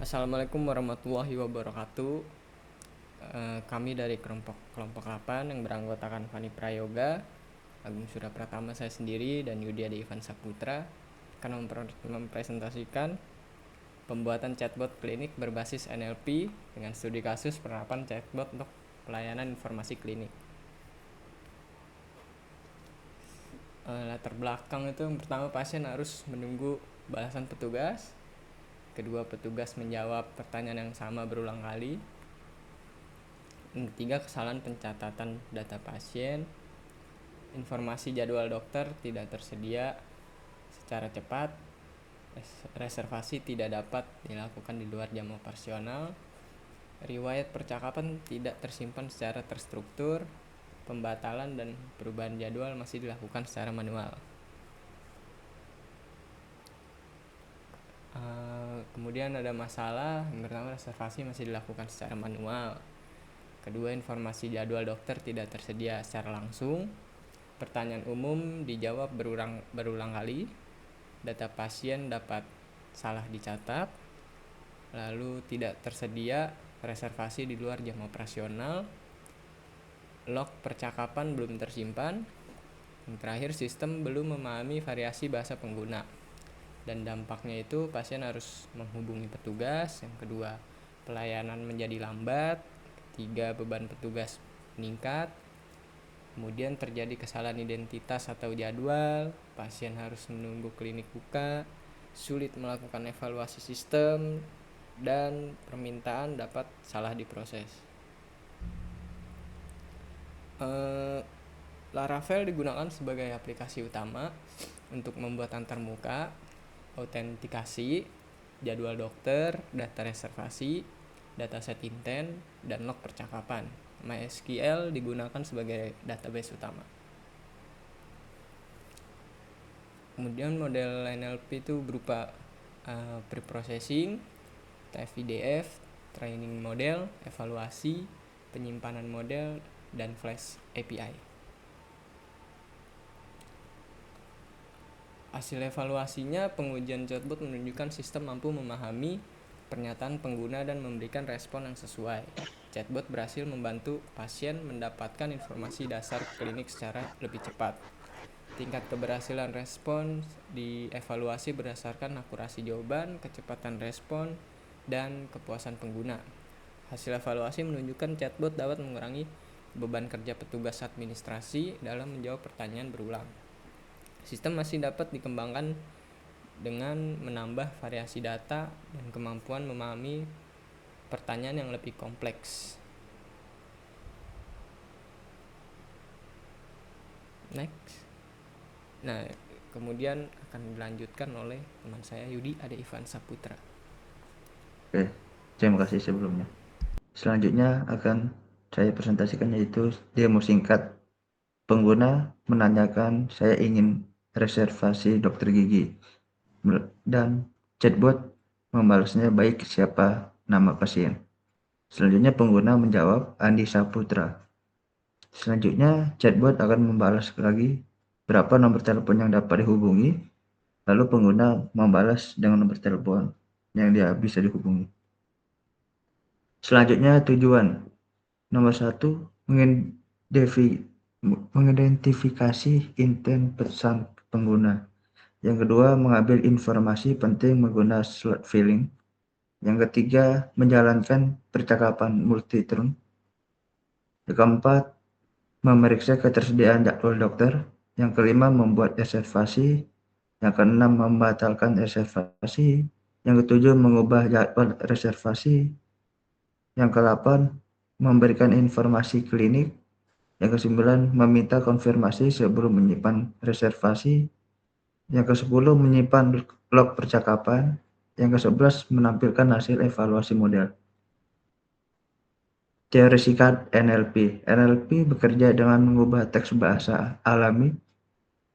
Assalamualaikum warahmatullahi wabarakatuh. Kami dari kelompok 8 yang beranggotakan Fani Prayoga, Agung Surya Pratama saya sendiri, dan Yudi Ade Ivan Saputra akan mempresentasikan pembuatan chatbot klinik berbasis NLP dengan studi kasus penerapan chatbot untuk pelayanan informasi klinik. Latar belakang itu yang pertama, pasien harus menunggu balasan petugas. Kedua, petugas menjawab pertanyaan yang sama berulang kali. Yang ketiga, kesalahan pencatatan data pasien. Informasi jadwal dokter tidak tersedia secara cepat. Reservasi tidak dapat dilakukan di luar jam operasional. Riwayat percakapan tidak tersimpan secara terstruktur. Pembatalan dan perubahan jadwal masih dilakukan secara manual. Kemudian ada masalah yang pertama, reservasi masih dilakukan secara manual. Kedua, informasi jadwal dokter tidak tersedia secara langsung. Pertanyaan umum dijawab berulang kali. Data pasien dapat salah dicatat. Lalu tidak tersedia reservasi di luar jam operasional. Log percakapan belum tersimpan. Yang terakhir, sistem belum memahami variasi bahasa pengguna. Dan dampaknya itu pasien harus menghubungi petugas. Yang kedua, pelayanan menjadi lambat. Ketiga, beban petugas meningkat. Kemudian terjadi kesalahan identitas atau jadwal. Pasien harus menunggu klinik buka. Sulit melakukan evaluasi sistem. Dan permintaan dapat salah diproses. Laravel digunakan sebagai aplikasi utama untuk membuat antarmuka, autentikasi, jadwal dokter, data reservasi, dataset intent, dan log percakapan. MySQL digunakan sebagai database utama. Kemudian model NLP itu berupa preprocessing, TF-IDF, training model, evaluasi, penyimpanan model, dan flash API. Hasil evaluasinya, pengujian chatbot menunjukkan sistem mampu memahami pernyataan pengguna dan memberikan respon yang sesuai. Chatbot berhasil membantu pasien mendapatkan informasi dasar klinik secara lebih cepat. Tingkat keberhasilan respon dievaluasi berdasarkan akurasi jawaban, kecepatan respon, dan kepuasan pengguna. Hasil evaluasi menunjukkan chatbot dapat mengurangi beban kerja petugas administrasi dalam menjawab pertanyaan berulang. Sistem masih dapat dikembangkan dengan menambah variasi data dan kemampuan memahami pertanyaan yang lebih kompleks. Next. Nah, kemudian akan dilanjutkan oleh teman saya Yudi Ade Ivan Saputra. Oke, terima kasih sebelumnya. Selanjutnya akan saya presentasikan yaitu demo singkat. Pengguna menanyakan saya ingin reservasi dokter gigi dan chatbot membalasnya baik siapa nama pasien. Selanjutnya pengguna menjawab Andi Saputra. Selanjutnya chatbot akan membalas lagi berapa nomor telepon yang dapat dihubungi, lalu pengguna membalas dengan nomor telepon yang dia bisa dihubungi. Selanjutnya tujuan. Nomor 1, mengidentifikasi intent pesan pengguna. Yang kedua, mengambil informasi penting menggunakan slot filling. Yang ketiga, menjalankan percakapan multi-turn. Yang keempat, memeriksa ketersediaan jadwal dokter. Yang kelima, membuat reservasi. Yang keenam, membatalkan reservasi. Yang ketujuh, mengubah jadwal reservasi. Yang ke-8, memberikan informasi klinik. Yang ke-9, meminta konfirmasi sebelum menyimpan reservasi. Yang ke-10, menyimpan log percakapan. Yang ke-11, menampilkan hasil evaluasi model. Teori singkat NLP. NLP bekerja dengan mengubah teks bahasa alami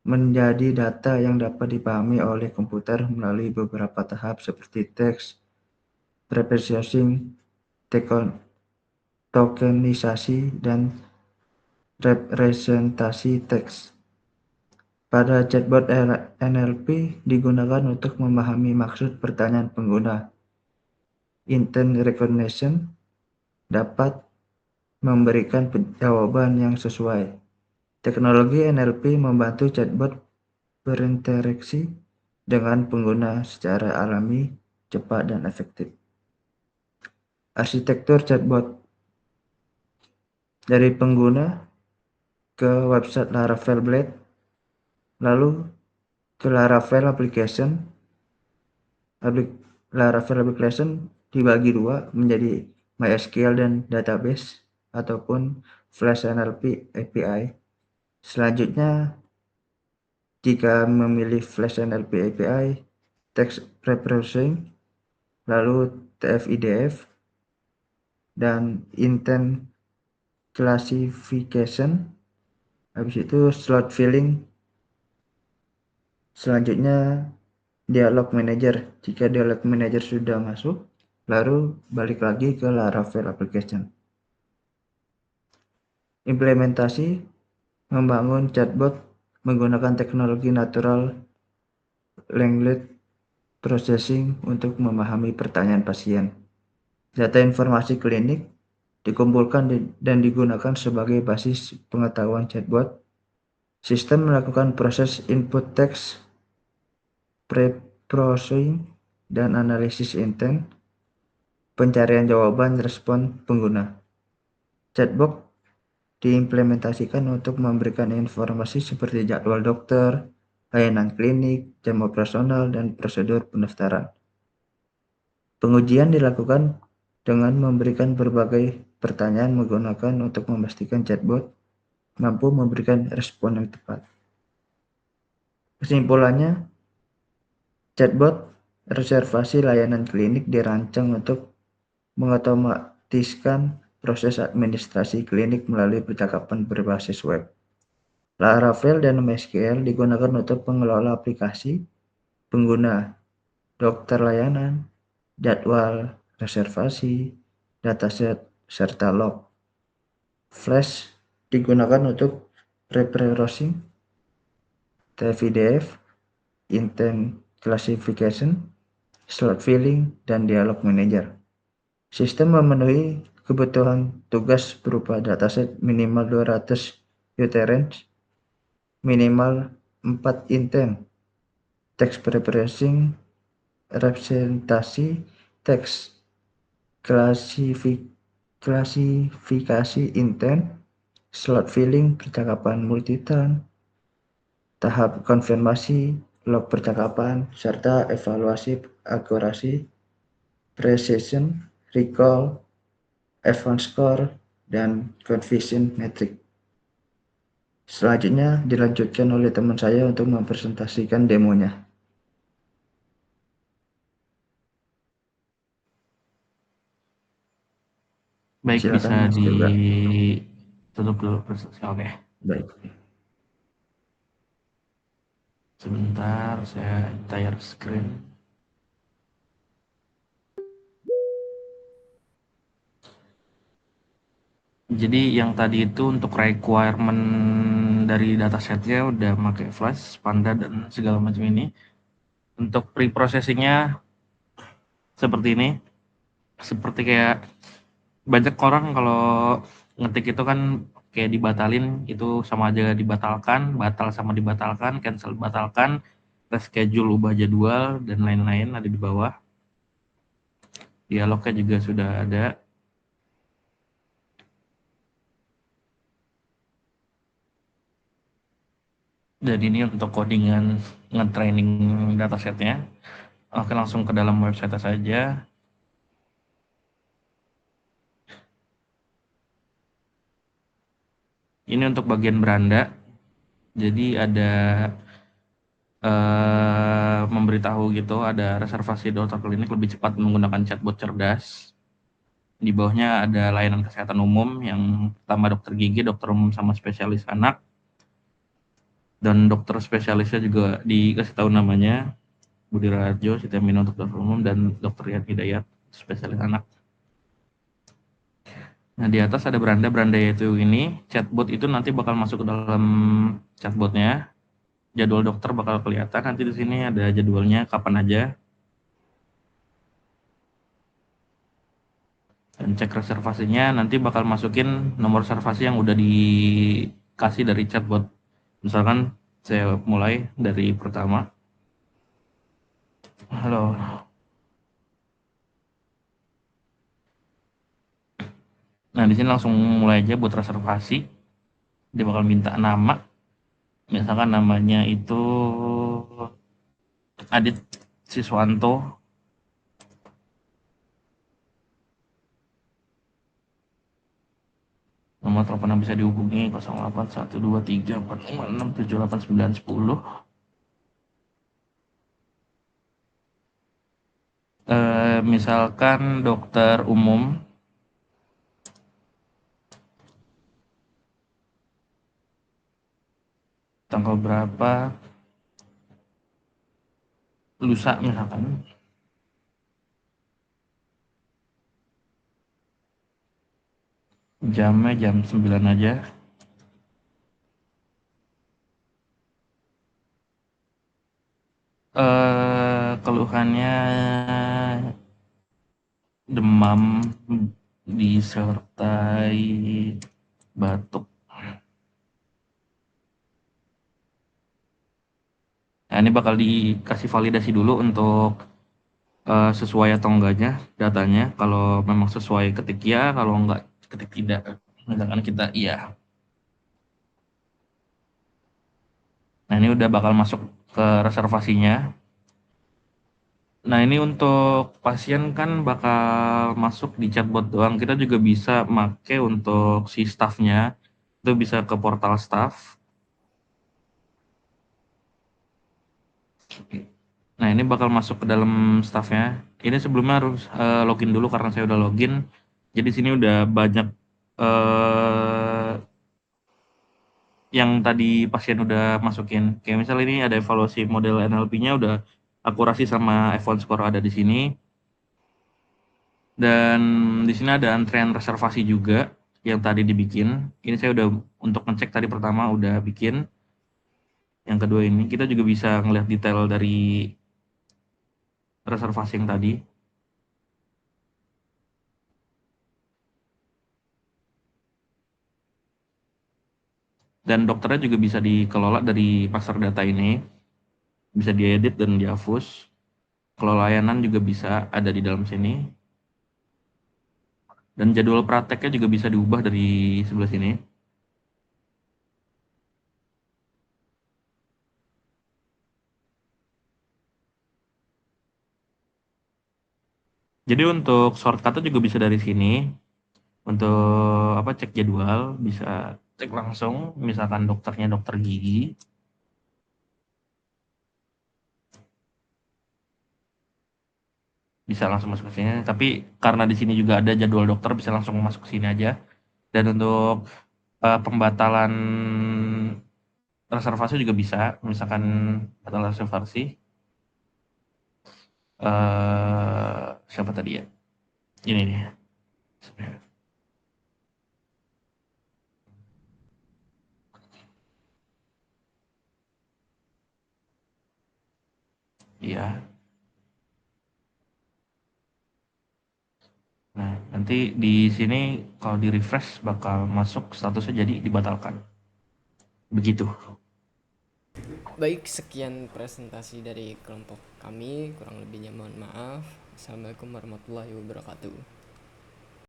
menjadi data yang dapat dipahami oleh komputer melalui beberapa tahap seperti teks, preprocessing, tokenisasi, dan representasi teks. Pada chatbot NLP digunakan untuk memahami maksud pertanyaan pengguna. intent recognition dapat memberikan jawaban yang sesuai. Teknologi NLP membantu chatbot berinteraksi dengan pengguna secara alami, cepat, dan efektif. Arsitektur chatbot dari pengguna ke website Laravel Blade, lalu ke Laravel Application. Laravel Application dibagi dua menjadi MySQL dan database ataupun Flash NLP API. Selanjutnya, jika memilih Flash NLP API, text preprocessing, lalu TF-IDF, dan intent classification, habis itu slot filling. Selanjutnya dialog manager. Jika dialog manager sudah masuk, lalu balik lagi ke Laravel application. Implementasi membangun chatbot menggunakan teknologi natural language processing untuk memahami pertanyaan pasien. Data informasi klinik dikumpulkan dan digunakan sebagai basis pengetahuan chatbot. Sistem melakukan proses input teks, pre-processing, dan analisis intent, pencarian jawaban respon pengguna. Chatbot diimplementasikan untuk memberikan informasi seperti jadwal dokter, layanan klinik, jam operasional, dan prosedur pendaftaran. Pengujian dilakukan dengan memberikan berbagai pertanyaan menggunakan untuk memastikan chatbot mampu memberikan respon yang tepat. Kesimpulannya, chatbot reservasi layanan klinik dirancang untuk mengotomatiskan proses administrasi klinik melalui percakapan berbasis web. Laravel dan MySQL digunakan untuk pengelola aplikasi, pengguna, dokter layanan, jadwal, reservasi, dataset, serta log. Flash digunakan untuk pre-processing, TF-IDF, intent classification, slot filling, dan dialog manager. Sistem memenuhi kebutuhan tugas berupa dataset minimal 200 utterance, minimal 4 intent, text preprocessing, representasi teks, klasifikasi intent, slot filling, percakapan multi-turn, tahap konfirmasi, log percakapan, serta evaluasi akurasi, precision, recall, advanced score, dan confusion metric. Selanjutnya dilanjutkan oleh teman saya untuk mempresentasikan demonya. Baik, Silakan, bisa Mas Yoga. ditutup dulu presentasi. Oke. Baik. Sebentar, saya share screen. Jadi yang tadi itu untuk requirement dari datasetnya udah pakai Flash, Panda, dan segala macam ini. Untuk pre-processingnya seperti ini. Seperti kayak banyak orang kalau ngetik itu kan kayak dibatalin, itu sama aja dibatalkan, batal sama dibatalkan, cancel batalkan, reschedule ubah jadwal, dan lain-lain ada di bawah. Dialognya juga sudah ada. Dan ini untuk codingan nge-training datasetnya. Oke, langsung ke dalam website saja. Ini untuk bagian beranda. Jadi ada memberitahu gitu, ada reservasi dokter klinik lebih cepat menggunakan chatbot cerdas. Di bawahnya ada layanan kesehatan umum yang pertama dokter gigi, dokter umum sama spesialis anak. Dan dokter spesialisnya juga dikasih tahu namanya, Budi Raharjo, Sitemino untuk dokter umum, dan dokter Rian Hidayat, spesialis anak. Nah, di atas ada beranda yaitu ini, chatbot itu nanti bakal masuk ke dalam chatbotnya. Jadwal dokter bakal kelihatan, nanti di sini ada jadwalnya kapan aja. dan cek reservasinya, nanti bakal masukin nomor reservasi yang udah dikasih dari chatbot. Misalkan saya mulai dari pertama. Halo. Nah, di sini langsung mulai aja buat reservasi. Dia bakal minta nama. Misalkan namanya itu Adit Siswanto. Nomor telepon yang bisa dihubungi 081234567891. Misalkan dokter umum, tanggal berapa, lusa misalkan. Jamnya jam 9 aja. Keluhannya demam disertai batuk. Nah, ini bakal dikasih validasi dulu untuk sesuai atau enggaknya datanya. Kalau memang sesuai ketik ya, kalau enggak ketik tidak. Misalkan kita iya. Nah, ini udah bakal masuk ke reservasinya. Nah, ini untuk pasien kan bakal masuk di chatbot doang. Kita juga bisa make untuk si staffnya. Itu bisa ke portal staff. Nah, ini bakal masuk ke dalam staffnya. Ini sebelumnya harus login dulu karena saya udah login. Jadi sini udah banyak yang tadi pasien udah masukin. Kayak misal ini ada evaluasi model NLP-nya udah akurasi sama F1 score ada di sini. Dan di sini ada antrean reservasi juga yang tadi dibikin. Ini saya udah untuk ngecek tadi pertama udah bikin. Yang kedua ini kita juga bisa ngeliat detail dari reservasi yang tadi. Dan dokternya juga bisa dikelola dari pasar data ini. Bisa diedit dan dihapus. Kalau layanan juga bisa ada di dalam sini. Dan jadwal prakteknya juga bisa diubah dari sebelah sini. Jadi untuk shortcut juga bisa dari sini. Untuk apa cek jadwal bisa cek langsung. Misalkan dokternya dokter gigi. Bisa langsung masuk ke sini. Tapi karena di sini juga ada jadwal dokter bisa langsung masuk ke sini aja. Dan untuk pembatalan reservasi juga bisa. Misalkan batal reservasi. Siapa tadi ya? Ini nih. Iya. Nah, nanti di sini kalau di refresh bakal masuk statusnya jadi dibatalkan. Begitu. Baik, sekian presentasi dari kelompok kami. Kurang lebihnya mohon maaf. Assalamualaikum warahmatullahi wabarakatuh.